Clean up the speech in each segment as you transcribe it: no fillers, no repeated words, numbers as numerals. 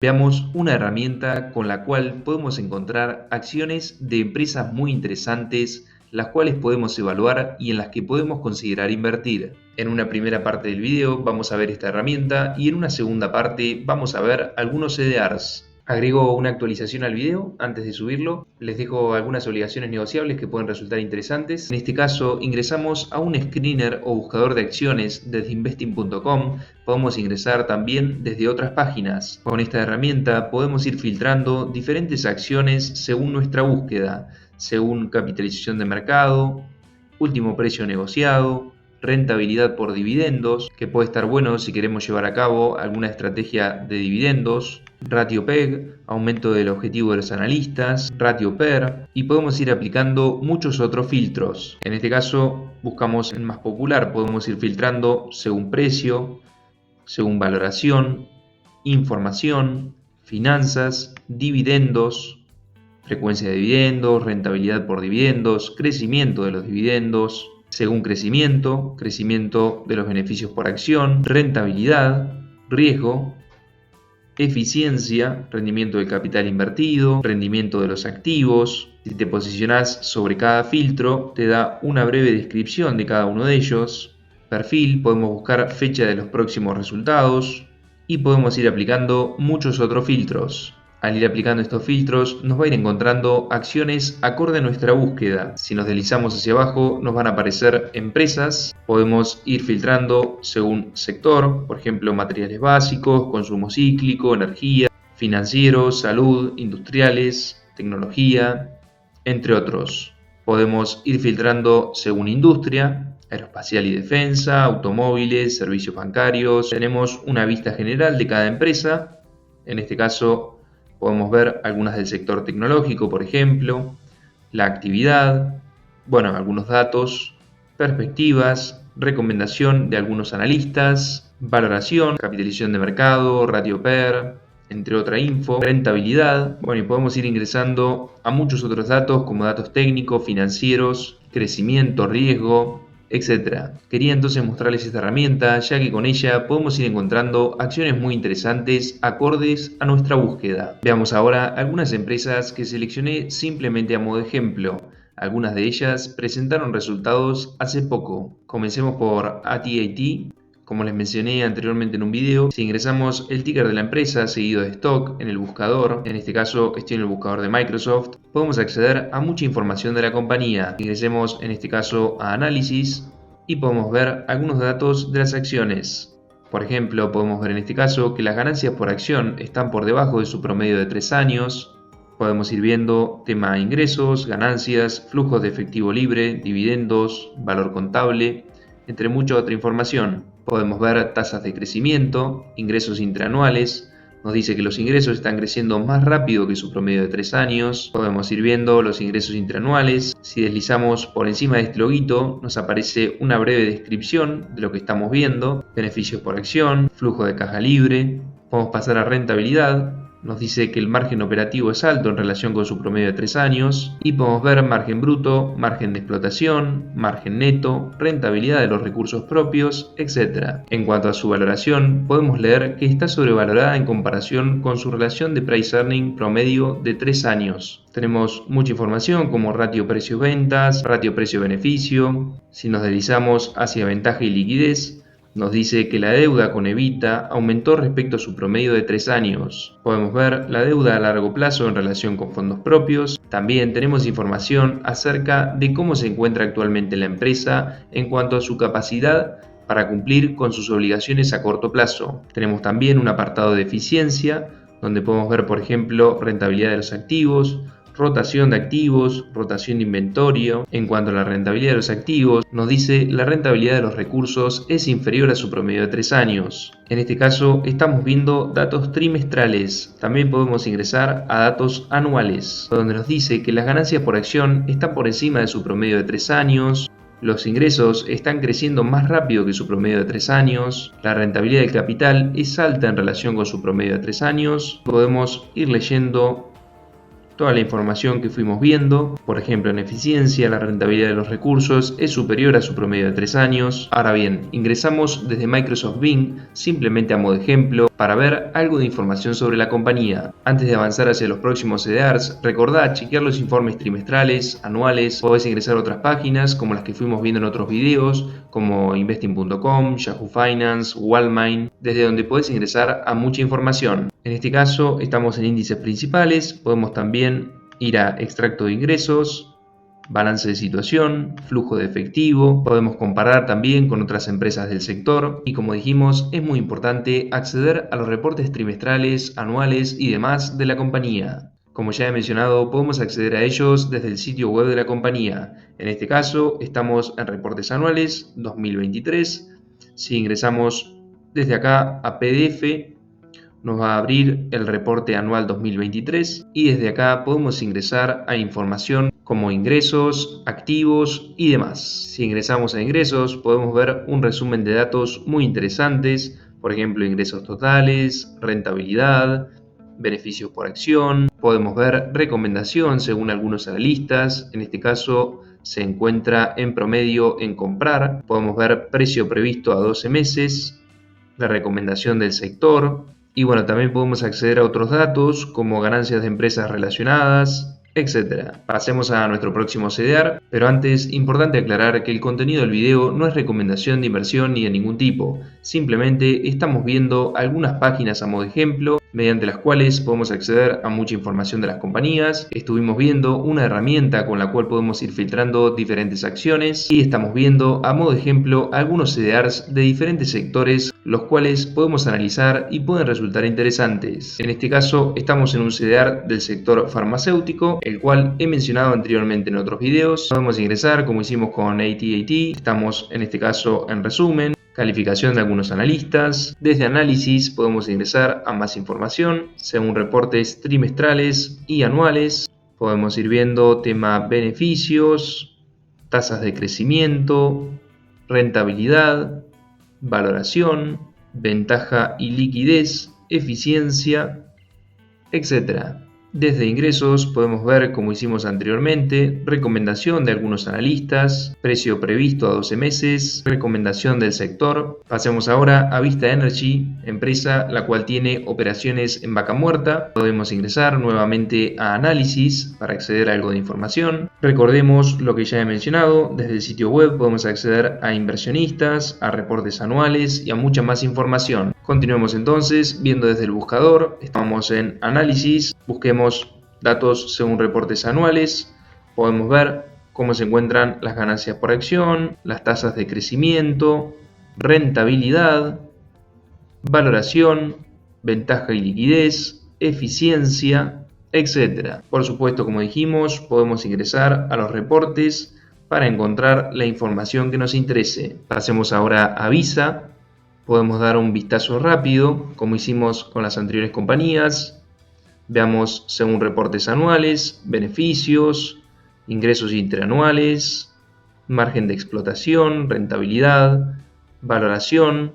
Veamos una herramienta con la cual podemos encontrar acciones de empresas muy interesantes, las cuales podemos evaluar y en las que podemos considerar invertir. En una primera parte del video vamos a ver esta herramienta y en una segunda parte vamos a ver algunos CDRs. Agrego una actualización al video antes de subirlo. Les dejo algunas obligaciones negociables que pueden resultar interesantes. En este caso ingresamos a un screener o buscador de acciones desde investing.com. Podemos ingresar también desde otras páginas. Con esta herramienta podemos ir filtrando diferentes acciones según nuestra búsqueda, según capitalización de mercado, último precio negociado, rentabilidad por dividendos, que puede estar bueno si queremos llevar a cabo alguna estrategia de dividendos, ratio PEG, aumento del objetivo de los analistas, ratio PER, y podemos ir aplicando muchos otros filtros. En este caso buscamos el más popular, podemos ir filtrando según precio, según valoración, información, finanzas, dividendos, frecuencia de dividendos, rentabilidad por dividendos, crecimiento de los dividendos, según crecimiento de los beneficios por acción, rentabilidad, riesgo, eficiencia, rendimiento del capital invertido, rendimiento de los activos. Si te posicionas sobre cada filtro, te da una breve descripción de cada uno de ellos. Perfil, podemos buscar fecha de los próximos resultados y podemos ir aplicando muchos otros filtros. Al ir aplicando estos filtros nos va a ir encontrando acciones acorde a nuestra búsqueda. Si nos deslizamos hacia abajo nos van a aparecer empresas. Podemos ir filtrando según sector, por ejemplo materiales básicos, consumo cíclico, energía, financieros, salud, industriales, tecnología, entre otros. Podemos ir filtrando según industria, aeroespacial y defensa, automóviles, servicios bancarios. Tenemos una vista general de cada empresa. En este caso podemos ver algunas del sector tecnológico, por ejemplo, la actividad, algunos datos, perspectivas, recomendación de algunos analistas, valoración, capitalización de mercado, ratio PER, entre otra info, rentabilidad. Y podemos ir ingresando a muchos otros datos como datos técnicos, financieros, crecimiento, riesgo, etc. Quería entonces mostrarles esta herramienta, ya que con ella podemos ir encontrando acciones muy interesantes acordes a nuestra búsqueda. Veamos ahora algunas empresas que seleccioné simplemente a modo de ejemplo. Algunas de ellas presentaron resultados hace poco. Comencemos por AT&T. Como les mencioné anteriormente en un video, si ingresamos el ticker de la empresa seguido de stock en el buscador, en este caso estoy en el buscador de Microsoft, podemos acceder a mucha información de la compañía. Ingresemos en este caso a análisis y podemos ver algunos datos de las acciones. Por ejemplo, podemos ver en este caso que las ganancias por acción están por debajo de su promedio de 3 años. Podemos ir viendo tema ingresos, ganancias, flujos de efectivo libre, dividendos, valor contable, entre mucha otra información. Podemos ver tasas de crecimiento, ingresos intraanuales. Nos dice que los ingresos están creciendo más rápido que su promedio de 3 años. Podemos ir viendo los ingresos intraanuales. Si deslizamos por encima de este loguito, nos aparece una breve descripción de lo que estamos viendo. Beneficios por acción, flujo de caja libre. Podemos pasar a rentabilidad. Nos dice que el margen operativo es alto en relación con su promedio de 3 años. Y podemos ver margen bruto, margen de explotación, margen neto, rentabilidad de los recursos propios, etc. En cuanto a su valoración, podemos leer que está sobrevalorada en comparación con su relación de price earning promedio de 3 años. Tenemos mucha información como ratio precio-ventas, ratio precio-beneficio. Si nos deslizamos hacia ventaja y liquidez, nos dice que la deuda con Evita aumentó respecto a su promedio de 3 años. Podemos ver la deuda a largo plazo en relación con fondos propios. También tenemos información acerca de cómo se encuentra actualmente la empresa en cuanto a su capacidad para cumplir con sus obligaciones a corto plazo. Tenemos también un apartado de eficiencia, donde podemos ver, por ejemplo, rentabilidad de los activos, rotación de activos, rotación de inventario. En cuanto a la rentabilidad de los activos, nos dice la rentabilidad de los recursos es inferior a su promedio de 3 años. En este caso estamos viendo datos trimestrales. También podemos ingresar a datos anuales, donde nos dice que las ganancias por acción están por encima de su promedio de 3 años. Los ingresos están creciendo más rápido que su promedio de 3 años. La rentabilidad del capital es alta en relación con su promedio de 3 años. Podemos ir leyendo toda la información que fuimos viendo. Por ejemplo, en eficiencia, la rentabilidad de los recursos es superior a su promedio de 3 años. Ahora bien, ingresamos desde Microsoft Bing, simplemente a modo de ejemplo, para ver algo de información sobre la compañía. Antes de avanzar hacia los próximos CDRs, recordá chequear los informes trimestrales, anuales. Podés ingresar a otras páginas como las que fuimos viendo en otros videos, como investing.com, Yahoo Finance, Wallmine, desde donde podés ingresar a mucha información. En este caso estamos en índices principales, podemos también ir a extracto de ingresos, balance de situación, flujo de efectivo, podemos comparar también con otras empresas del sector y, como dijimos, es muy importante acceder a los reportes trimestrales, anuales y demás de la compañía. Como ya he mencionado, podemos acceder a ellos desde el sitio web de la compañía. En este caso estamos en reportes anuales 2023. Si ingresamos desde acá a PDF, nos va a abrir el reporte anual 2023 y desde acá podemos ingresar a información como ingresos, activos y demás. Si ingresamos a ingresos, podemos ver un resumen de datos muy interesantes, por ejemplo, ingresos totales, rentabilidad, beneficios por acción. Podemos ver recomendación según algunos analistas, en este caso se encuentra en promedio en comprar. Podemos ver precio previsto a 12 meses, la recomendación del sector. Y bueno, también podemos acceder a otros datos como ganancias de empresas relacionadas, etc. Pasemos a nuestro próximo CDR, pero antes, importante aclarar que el contenido del video no es recomendación de inversión ni de ningún tipo. Simplemente estamos viendo algunas páginas a modo de ejemplo, mediante las cuales podemos acceder a mucha información de las compañías. Estuvimos viendo una herramienta con la cual podemos ir filtrando diferentes acciones y estamos viendo a modo de ejemplo algunos CDRs de diferentes sectores, los cuales podemos analizar y pueden resultar interesantes. En este caso estamos en un CDR del sector farmacéutico, el cual he mencionado anteriormente en otros videos. Podemos ingresar como hicimos con AT&T, estamos en este caso en resumen, calificación de algunos analistas. Desde análisis podemos ingresar a más información según reportes trimestrales y anuales. Podemos ir viendo tema beneficios, tasas de crecimiento, rentabilidad, valoración, ventaja y liquidez, eficiencia, etc. Desde ingresos podemos ver, como hicimos anteriormente, recomendación de algunos analistas, precio previsto a 12 meses, recomendación del sector. Pasemos ahora a Vista Energy, empresa la cual tiene operaciones en vaca muerta. Podemos ingresar nuevamente a análisis para acceder a algo de información. Recordemos lo que ya he mencionado, desde el sitio web podemos acceder a inversionistas, a reportes anuales y a mucha más información. Continuemos entonces viendo desde el buscador, estamos en análisis, busquemos datos según reportes anuales, podemos ver cómo se encuentran las ganancias por acción, las tasas de crecimiento, rentabilidad, valoración, ventaja y liquidez, eficiencia, etc. Por supuesto, como dijimos, podemos ingresar a los reportes para encontrar la información que nos interese. Pasemos ahora a Visa. Podemos dar un vistazo rápido, como hicimos con las anteriores compañías. Veamos según reportes anuales, beneficios, ingresos interanuales, margen de explotación, rentabilidad, valoración,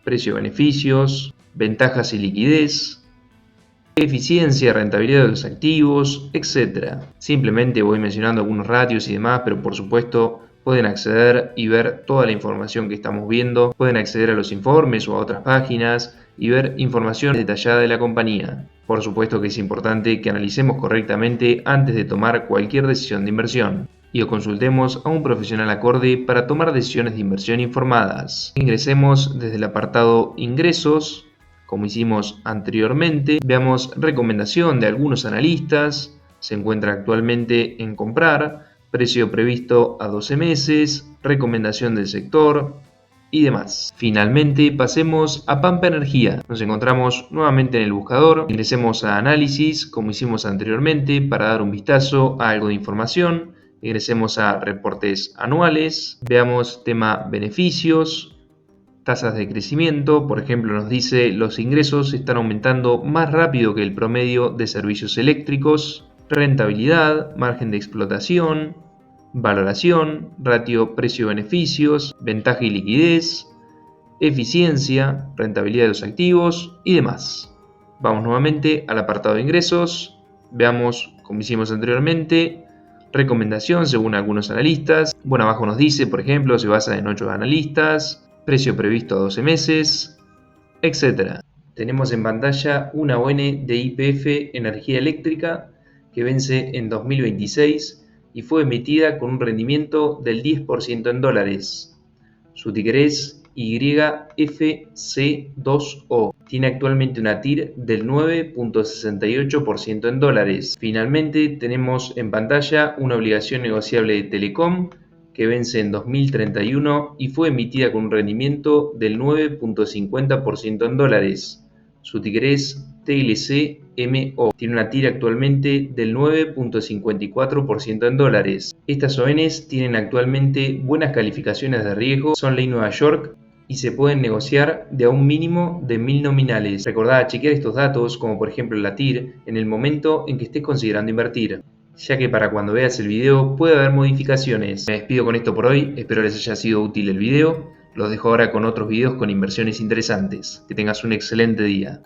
precio-beneficios, ventajas y liquidez, eficiencia, rentabilidad de los activos, etc. Simplemente voy mencionando algunos ratios y demás, pero por supuesto pueden acceder y ver toda la información que estamos viendo. Pueden acceder a los informes o a otras páginas y ver información detallada de la compañía. Por supuesto que es importante que analicemos correctamente antes de tomar cualquier decisión de inversión y o consultemos a un profesional acorde para tomar decisiones de inversión informadas. Ingresemos desde el apartado Ingresos, como hicimos anteriormente. Veamos recomendación de algunos analistas, se encuentra actualmente en comprar, precio previsto a 12 meses, recomendación del sector y demás. Finalmente pasemos a Pampa Energía. Nos encontramos nuevamente en el buscador, ingresemos a análisis como hicimos anteriormente para dar un vistazo a algo de información. Ingresemos a reportes anuales, veamos tema beneficios, tasas de crecimiento. Por ejemplo, nos dice los ingresos están aumentando más rápido que el promedio de servicios eléctricos, rentabilidad, margen de explotación, valoración, ratio precio-beneficios, ventaja y liquidez, eficiencia, rentabilidad de los activos y demás. Vamos nuevamente al apartado de ingresos, Veamos, como hicimos anteriormente, recomendación según algunos analistas. Bueno, abajo nos dice, por ejemplo, se basa en 8 analistas, precio previsto a 12 meses, etc. Tenemos en pantalla una ON de YPF Energía Eléctrica que vence en 2026 y fue emitida con un rendimiento del 10% en dólares. Su ticker es YFC2O. Tiene actualmente una TIR del 9.68% en dólares. Finalmente tenemos en pantalla una obligación negociable de Telecom que vence en 2031 y fue emitida con un rendimiento del 9.50% en dólares. Su ticker es TLCMO. Tiene una TIR actualmente del 9.54% en dólares. Estas ONs tienen actualmente buenas calificaciones de riesgo, son ley Nueva York y se pueden negociar de a un mínimo de 1000 nominales. Recordá chequear estos datos, como por ejemplo la TIR, en el momento en que estés considerando invertir, ya que para cuando veas el video puede haber modificaciones. Me despido con esto por hoy, espero les haya sido útil el video. Los dejo ahora con otros videos con inversiones interesantes. Que tengas un excelente día.